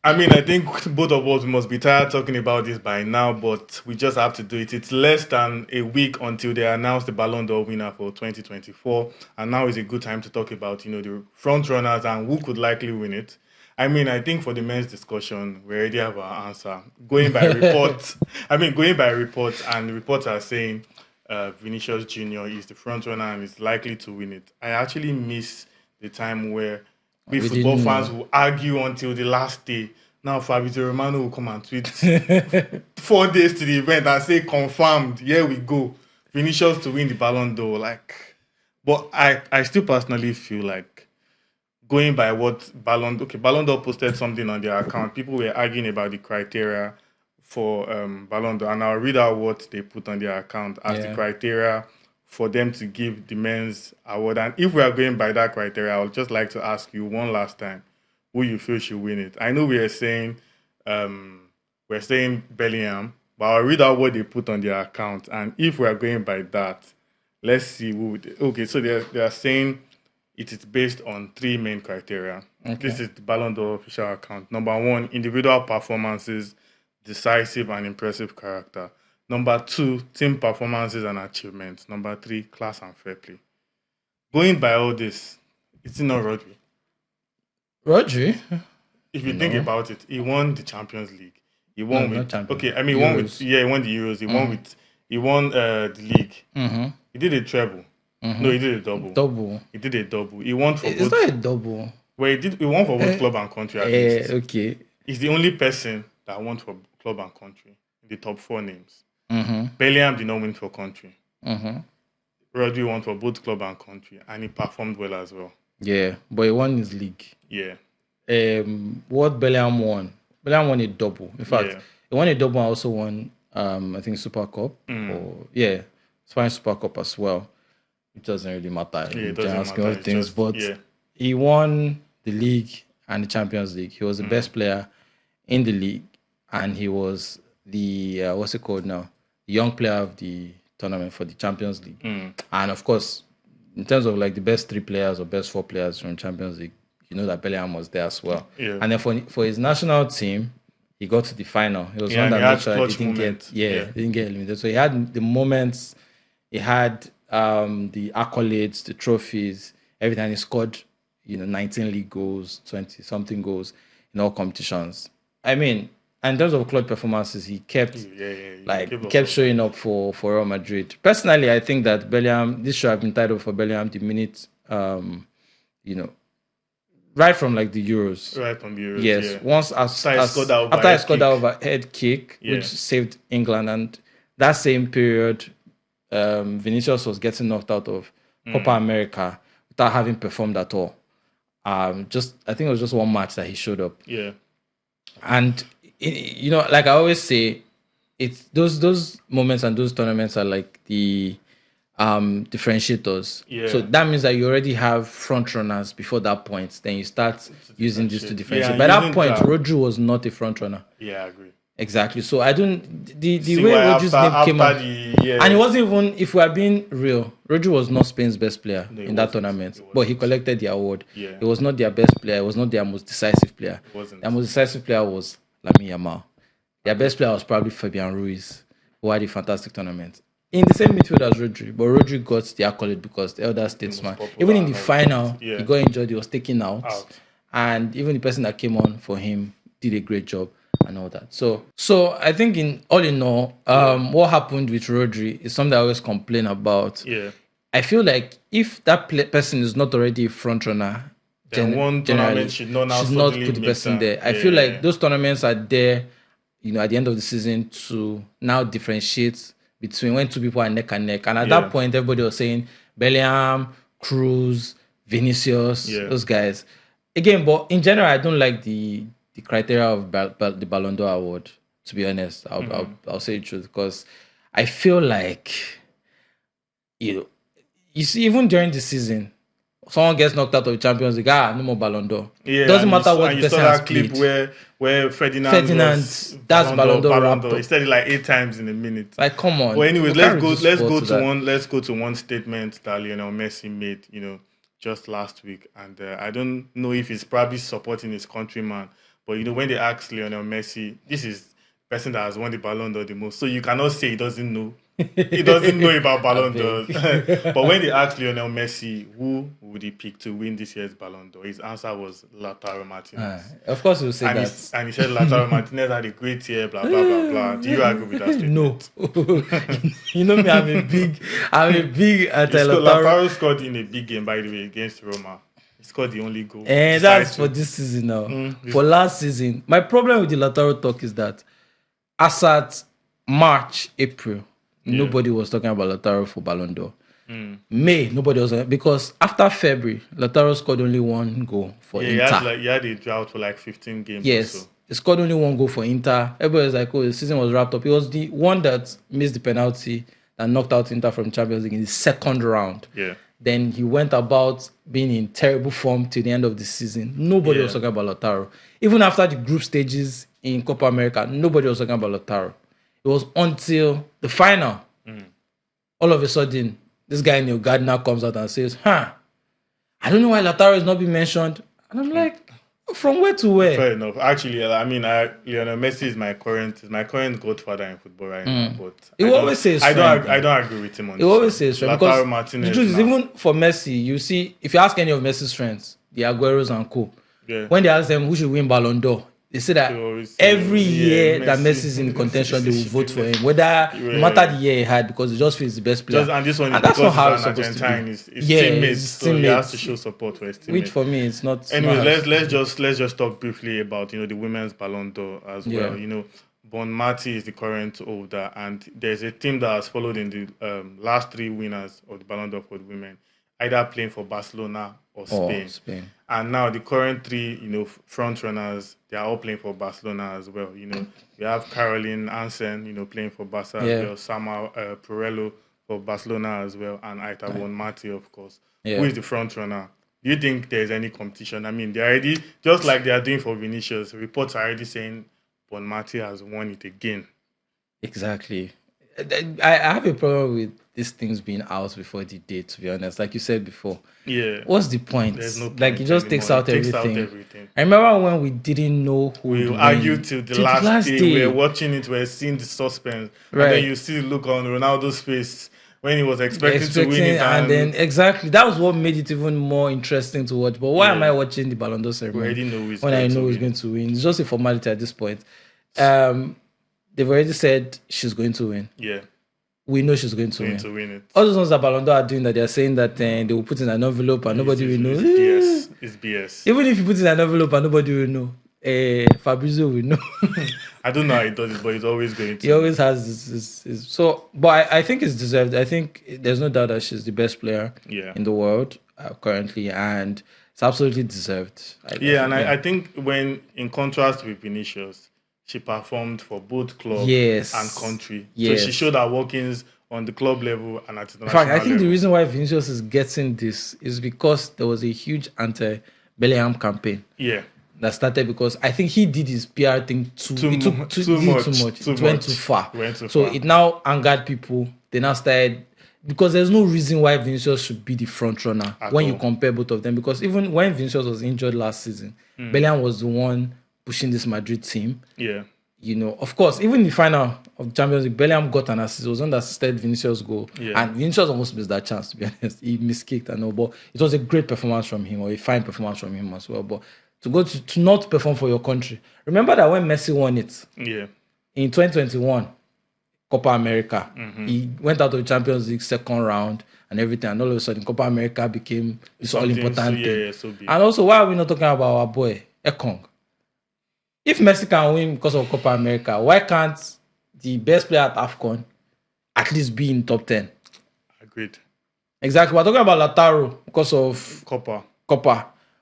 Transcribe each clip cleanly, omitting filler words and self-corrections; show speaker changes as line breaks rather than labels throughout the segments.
I mean, I think both of us must be tired talking about this by now, but we just have to do it. It's less than a week until they announce the Ballon d'Or winner for 2024, and now is a good time to talk about, the front runners and who could likely win it. I mean, I think for the men's discussion, we already have our answer. Going by reports, and reports are saying Vinicius Jr. is the front runner and is likely to win it. I actually miss the time where we football fans will argue until the last day. Now Fabrizio Romano will come and tweet 4 days to the event and say confirmed, here we go. Vinicius to win the Ballon d'Or. But I still personally feel like going by what Ballon d'Or posted something on their account. People were arguing about the criteria for Ballon d'Or, and I'll read out what they put on their account as the criteria for them to give the men's award. And if we are going by that criteria, I would just like to ask you one last time who you feel should win it. I know we are saying Bellingham, but I'll read out what they put on their account. And if we are going by that, let's see who would. Okay, so they are saying it is based on 3 main criteria. Okay. This is the Ballon d'Or official account. Number 1, individual performances, decisive and impressive character. Number 2, team performances and achievements. Number 3, class and fair play. Going by all this, it's not Rodri.
Rodri?
If you think about it, he won the Champions League. He won with he won the Euros. He won the league.
Mm-hmm.
He did a treble. Mm-hmm. No, he did a double. He did a double. He won for both.
It's not a double.
Well, he won for both club and country at least.
Okay.
He's the only person that won for club and country in the top 4 names.
Mm-hmm.
Bellingham did not win for country.
Mm-hmm.
Rodri won for both club and country, and he performed well as well.
Yeah, but he won his league.
Yeah.
What Bellingham won? Bellingham won a double. In fact, he won a double and also won, I think, Super Cup. Spanish Super Cup as well. It doesn't really matter.
Yeah, it doesn't matter.
Things, but he won the league and the Champions League. He was the best player in the league, and he was the what's it called now? The young player of the tournament for the Champions League. And of course, in terms of like the best 3 players or best 4 players from Champions League, you know that Bellingham was there as well.
Yeah.
And then for his national team, he got to the final. He was one that made sure he didn't get eliminated. So he had the moments, he had the accolades, the trophies, every time he scored, 19 league goals, 20 something goals in all competitions. I mean, and in terms of club performances, he kept kept showing up for Real Madrid. Personally, I think that Bellingham, this should have been titled for Bellingham the minute, right from like the Euros.
Right from the Euros.
Yes.
Yeah.
Once after I scored that overhead kick, which saved England, and that same period, Vinicius was getting knocked out of Copa America without having performed at all. I think it was just one match that he showed up.
Yeah.
And like I always say, it's those moments and those tournaments are like the differentiators.
Yeah.
So that means that you already have front runners before that point. Then you start using this to differentiate.
Yeah,
by that point, Rodri was not a front runner.
Yeah, I agree.
Exactly. So I don't the way Rodri's name came out, and it wasn't even, if we are being real, Rodri was not Spain's best player in that tournament, but he collected the award.
Yeah.
He was not their best player. It was not their most decisive player. Their most decisive player was Lamine Yamal. Their best player was probably Fabian Ruiz, who had a fantastic tournament in the same midfield as Rodri. But Rodri got the accolade because the elder statesman. Even in the final, he got injured. He was taken out, and even the person that came on for him did a great job. And all that. So I think in all, what happened with Rodri is something I always complain about.
Yeah.
I feel like if that person is not already a front runner,
then one tournament should not
put the person there. I feel like those tournaments are there, at the end of the season to now differentiate between when 2 people are neck and neck. And at that point, everybody was saying Bellingham, Cruz, Vinicius, those guys. Again, but in general, I don't like the criteria of the Ballon d'Or award, to be honest. I'll say the truth, because I feel like, you see, even during the season, someone gets knocked out of the Champions League, no more Ballon d'Or.
Yeah,
doesn't matter what
the
person has played.
Clip where Ferdinand
that's Ballon d'Or.
He said it like 8 times in a minute.
Like, come on.
Well, anyways, let's go to one statement that Lionel Messi made, just last week, and I don't know if he's probably supporting his countryman, but when they asked Lionel Messi, this is the person that has won the Ballon d'Or the most, so you cannot say he doesn't know. He doesn't know about Ballon d'Or. But when they asked Lionel Messi who would he pick to win this year's Ballon d'Or, his answer was Lautaro Martinez.
Of course, he'll say
and
that.
And he said Lautaro Martinez had a great year, blah, blah, blah, blah. Do you agree with that statement?
No. You know me, I'm a big Lautaro.
Lautaro scored in a big game, by the way, against Roma. He scored the only goal.
And that's for this season now. For last season. My problem with the Lautaro talk is that as at March, April, nobody was talking about Lautaro for Ballon d'Or. May, nobody was, because after February, Lautaro scored only one goal for Inter.
He had a drought for 15 games.
Yes,
or so.
He scored only one goal for Inter. Everybody was like, oh, the season was wrapped up. He was the one that missed the penalty that knocked out Inter from Champions League in the second round.
Yeah.
Then he went about being in terrible form till the end of the season. Nobody was talking about Lautaro. Even after the group stages in Copa America, nobody was talking about Lautaro. It was until the final. All of a sudden, this guy Neil Gardner comes out and says, I don't know why Lautaro is not being mentioned. And I'm like, from where to where?
Fair enough. Actually, Lionel Messi is my current godfather in football right now. But
he always says
I don't agree with him on this.
He always says because
Martinez
the truth is, even for Messi, you see, if you ask any of Messi's friends, the Agueros and co, when they ask them who should win Ballon d'Or, they say that every year that Messi is in contention, they will vote for him. Whether no matter the year he had, because he just feels the best player.
And this one
and
is
that's not how
it's
supposed
Argentine,
to be.
His teammates, so he has to show support for his teammates.
Which for me, it's not.
Anyway, let's just talk briefly about the women's Ballon d'Or as well. Bon Mati is the current holder, and there's a team that has followed in the last three winners of the Ballon d'Or for the women, either playing for Barcelona or Spain. And now the current three, front runners, they are all playing for Barcelona as well. We have Caroline Hansen, playing for Barca as well, Sama Perello for Barcelona as well, and Aita Bon Mati, of course. Who is the front runner? Do you think there's any competition? I mean, they already, just like they are doing for Vinicius, reports are already saying Bon Mati has won it again.
Exactly. I have a problem with these things being out before the date, to be honest. Like you said before.
Yeah.
What's the point?
There's no point.
Like, it just takes out everything.
everything.
I remember when we didn't know who
we argued till the last day. We were watching it, we were seeing the suspense. Right. And then you see the look on Ronaldo's face when he was expecting to win it.
And then, exactly, that was what made it even more interesting to watch. But why am I watching the Ballon d'Or ceremony when I know he's going to win? It's just a formality at this point. They've already said she's going to win.
Yeah.
We know she's going to win
it.
All those ones that Ballon d'Or are doing that, they're saying that they will put in an envelope and nobody will know.
It's BS.
Even if you put in an envelope and nobody will know, Fabrizio will know.
I don't know how he does it, but he's always going to.
He always has this. So, but I think it's deserved. I think there's no doubt that she's the best player in the world currently, and it's absolutely deserved.
I think when, in contrast with Vinicius, she performed for both club and country. So she showed her workings on the club level and at the international level.
In fact, I think the reason why Vinicius is getting this is because there was a huge anti-Bellingham campaign.
Yeah.
That started because I think he did his PR thing too much. It went too far. So it now angered people. They now started, because there's no reason why Vinicius should be the front runner when you compare both of them. Because even when Vinicius was injured last season, Bellingham was the one pushing this Madrid team.
Yeah.
Of course, even in the final of the Champions League, Bellingham got an assist. It was unassisted Vinicius goal. Yeah. And Vinicius almost missed that chance, to be honest. He miskicked and all, but it was a great performance from him, or a fine performance from him as well. But to go to not perform for your country. Remember that when Messi won it in 2021, Copa America, he went out of the Champions League second round and everything, and all of a sudden Copa America became this all-important thing. And also, why are we not talking about our boy, Ekong? If Messi can win because of Copa America, why can't the best player at AFCON at least be in top 10?
Agreed.
Exactly. We're talking about Lautaro because of
Copa.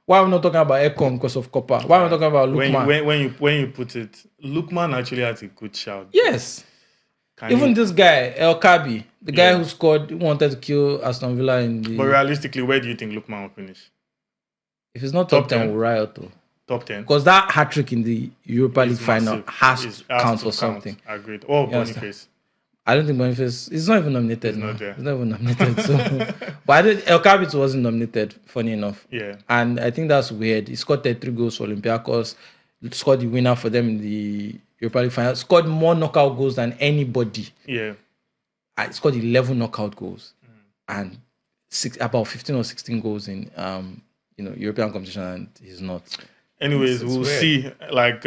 Why are we not talking about Ekong because of Copa? Why are we talking about Lookman?
When you put it, Lookman actually has a good shout.
Yes. This guy, El Kabi, the guy who scored, wanted to kill Aston Villa in the...
But realistically, where do you think Lookman will finish?
If it's not top 10, we'll riot though.
Top 10.
Because that hat-trick in the Europa League final has to count for something.
Agreed. Oh, Boniface.
I don't think Boniface is not even nominated.
He's not there.
He's not even nominated. So, but El Kabit wasn't nominated. Funny enough.
Yeah.
And I think that's weird. He scored 33 goals for Olympiacos. Scored the winner for them in the Europa League final. Scored more knockout goals than anybody.
Yeah.
I scored 11 knockout goals and about 15 or 16 goals in European competition, and he's not.
Anyways, we'll see. Like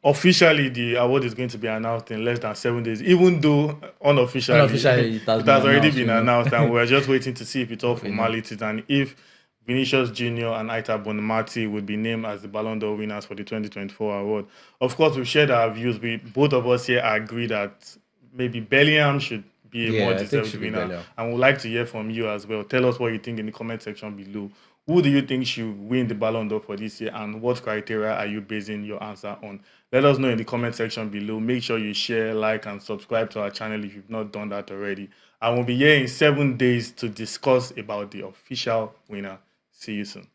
officially, the award is going to be announced in less than 7 days. Even though unofficially it has already been announced, and we're just waiting to see if it's all formalities and if Vinicius Jr. and Aita Bonamati would be named as the Ballon d'Or winners for the 2024 award. Of course, we've shared our views. Both of us here agree that maybe Bellingham should be a more deserved winner. And we'd like to hear from you as well. Tell us what you think in the comment section below. Who do you think should win the Ballon d'Or for this year, and what criteria are you basing your answer on? Let us know in the comment section below. Make sure you share, like, and subscribe to our channel if you've not done that already. And we'll be here in 7 days to discuss about the official winner. See you soon.